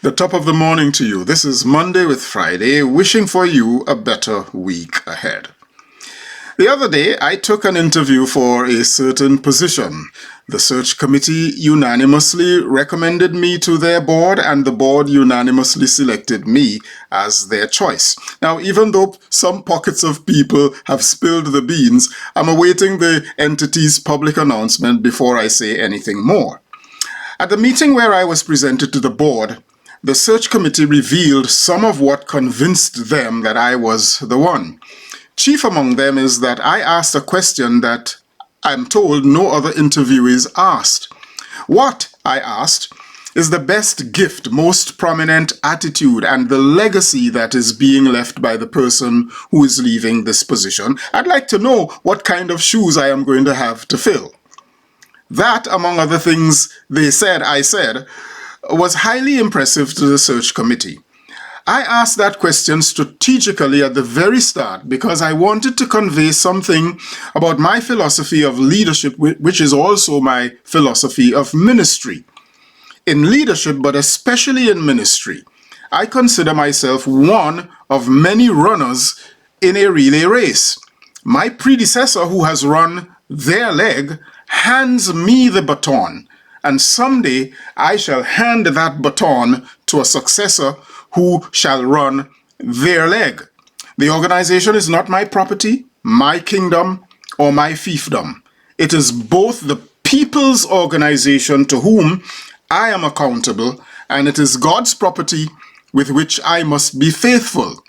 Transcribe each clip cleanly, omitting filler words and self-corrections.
The top of the morning to you. This is Monday with Friday, wishing for you a better week ahead. The other day, I took an interview for a certain position. The search committee unanimously recommended me to their board, and the board unanimously selected me as their choice. Now, even though some pockets of people have spilled the beans, I'm awaiting the entity's public announcement before I say anything more. At the meeting where I was presented to the board, the search committee revealed some of what convinced them that I was the one. Chief among them is that I asked a question that I'm told no other interviewees asked. What, I asked, is the best gift, most prominent attitude, and the legacy that is being left by the person who is leaving this position? I'd like to know what kind of shoes I am going to have to fill. That, among other things I said, was highly impressive to the search committee. I asked that question strategically at the very start because I wanted to convey something about my philosophy of leadership, which is also my philosophy of ministry. In leadership, but especially in ministry, I consider myself one of many runners in a relay race. My predecessor, who has run their leg, hands me the baton, and someday I shall hand that baton to a successor who shall run their leg. The organization is not my property, my kingdom, or my fiefdom. It is both the people's organization to whom I am accountable, and it is God's property with which I must be faithful.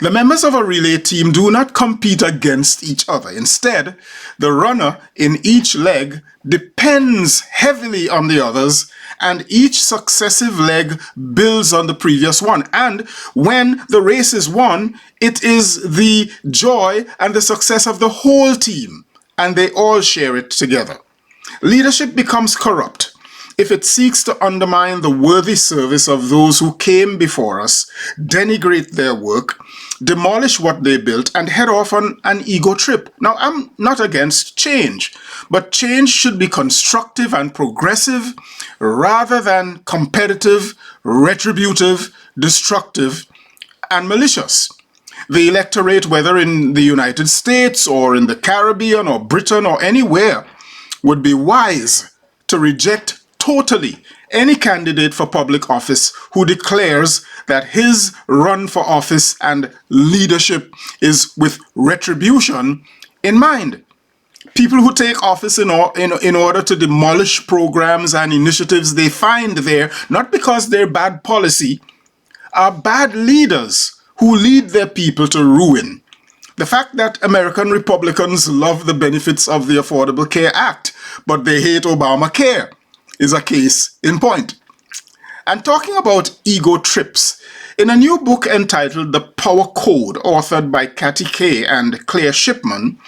The members of a relay team do not compete against each other. Instead, the runner in each leg depends heavily on the others, and each successive leg builds on the previous one. And when the race is won, it is the joy and the success of the whole team, and they all share it together. Leadership becomes corrupt if it seeks to undermine the worthy service of those who came before us, denigrate their work, demolish what they built, and head off on an ego trip. Now, I'm not against change, but change should be constructive and progressive rather than competitive, retributive, destructive, and malicious. The electorate, whether in the United States or in the Caribbean or Britain or anywhere, would be wise to reject totally any candidate for public office who declares that his run for office and leadership is with retribution in mind. People who take office in order to demolish programs and initiatives they find there, not because they're bad policy, are bad leaders who lead their people to ruin. The fact that American Republicans love the benefits of the Affordable Care Act, but they hate Obamacare, is a case in point. And talking about ego trips, in a new book entitled The Power Code, authored by Kathy Kay and Claire Shipman,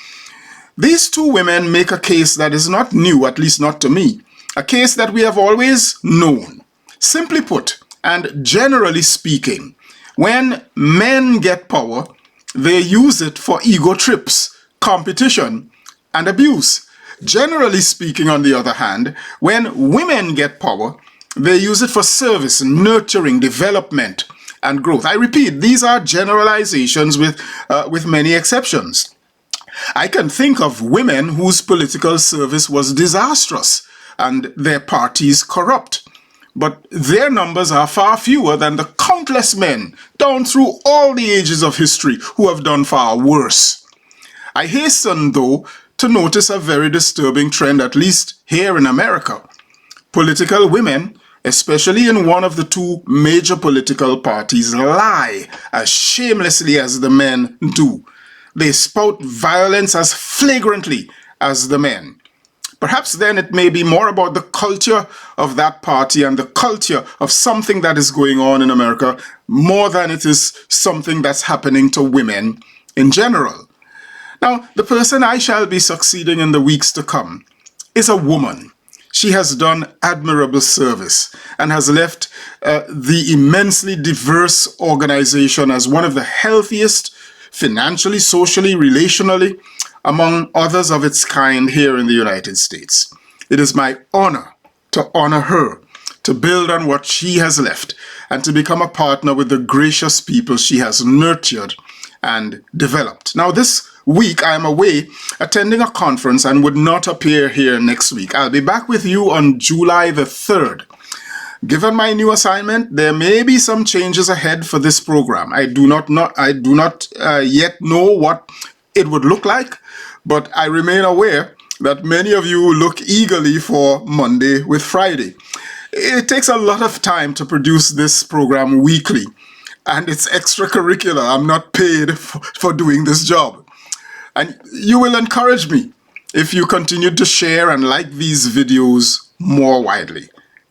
these two women make a case that is not new, at least not to me, a case that we have always known. Simply put, and generally speaking, when men get power, they use it for ego trips, competition, and abuse. Generally speaking, on the other hand, when women get power, they use it for service, nurturing, development, and growth. I repeat, these are generalizations with many exceptions. I can think of women whose political service was disastrous and their parties corrupt, but their numbers are far fewer than the countless men down through all the ages of history who have done far worse. I hasten, though, to notice a very disturbing trend, at least here in America. Political women, especially in one of the two major political parties, lie as shamelessly as the men do. They spout violence as flagrantly as the men. Perhaps then it may be more about the culture of that party and the culture of something that is going on in America more than it is something that's happening to women in general. Now, the person I shall be succeeding in the weeks to come is a woman. She has done admirable service and has left the immensely diverse organization as one of the healthiest financially, socially, relationally, among others of its kind here in the United States. It is my honor to honor her, to build on what she has left, and to become a partner with the gracious people she has nurtured and developed. Now, this week I am away attending a conference and would not appear here next week. I'll be back with you on July the 3rd. Given my new assignment, there may be some changes ahead for this program. I do not yet know what it would look like, but I remain aware that many of you look eagerly for Monday with Friday. It takes a lot of time to produce this program weekly, and it's extracurricular. I'm not paid for doing this job. And you will encourage me if you continue to share and like these videos more widely.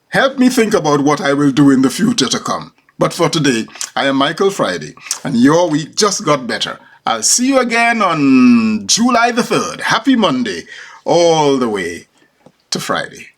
Help me think about what I will do in the future to come. But for today, I am Michael Friday, and your week just got better. I'll see you again on July the 3rd. Happy Monday, all the way to Friday.